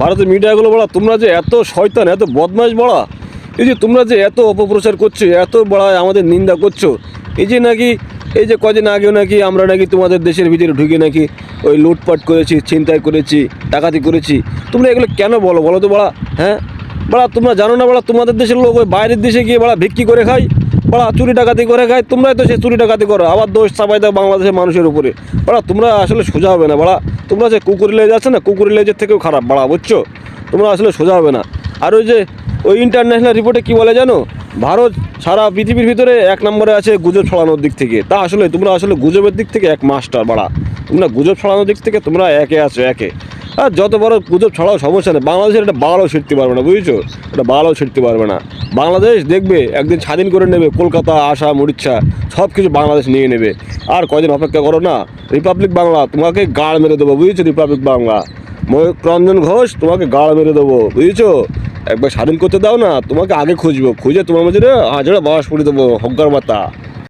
ভারতের মিডিয়াগুলো বলা, তোমরা যে এত শয়তান, এত বদমাইশ বলা, এই যে তোমরা যে এত অপপ্রচার করছো, এত বড় আমাদের নিন্দা করছো, এই যে নাকি এই যে কদিন আগেও নাকি আমরা নাকি তোমাদের দেশের ভিতরে ঢুকে নাকি ওই লুটপাট করেছি, ছিনতাই করেছি, ডাকাতি করেছি, তোমরা এগুলো কেন বলো বলো তো বলা? হ্যাঁ বলা, তোমরা জানো না বলা, তোমাদের দেশের লোক ওই বাইরের দেশে গিয়ে বলা ভিক্ষি করে খায়, বলা চুরি ডাকাতি করে খায়, তোমরাই তো সে চুরি ডাকাতি করো, আবার দোষ চাপাই দাও বাংলাদেশের মানুষের উপরে। বলা তোমরা আসলে সোজা হবে না বলা, তোমরা যে কুকুরি লেজ আছে না, কুকুরি লেজের থেকেও খারাপ বলা, বুঝছো? তোমরা আসলে সোজা হবে না। আর ওই যে ওই ইন্টারন্যাশনাল রিপোর্টে কী বলে জানো, ভারত সারা পৃথিবীর ভিতরে 1 নম্বরে আছে গুজব ছড়ানোর দিক থেকে। তা আসলে তোমরা আসলে গুজবের দিক থেকে এক মাস্টার বাড়া, তোমরা গুজব ছড়ানোর দিক থেকে তোমরা একে আছো একে। আর যত বড় গুজব ছড়াও সমস্যা নেই, বাংলাদেশের এটা বাংলাও ছিটতে পারবে না, বুঝেছো? এটা বাংলাও ছিটতে পারবে না। বাংলাদেশ দেখবে একদিন স্বাধীন করে নেবে, কলকাতা, আসাম, উড়িষ্যা সব কিছু বাংলাদেশ নিয়ে নেবে। আর কয়দিন অপেক্ষা করো না, রিপাবলিক বাংলা তোমাকে গাড় মেরে দেবো, বুঝেছো? রিপাবলিক বাংলা, ময়ূক রঞ্জন ঘোষ তোমাকে গাড় মেরে দেবো, বুঝেছো? একবার স্বাধীন করতে দাও না, তোমাকে আগে খুঁজবো, খুঁজে তোমার মধ্যে হাজারে বাস করে দেবো, হগ্গার মাতা।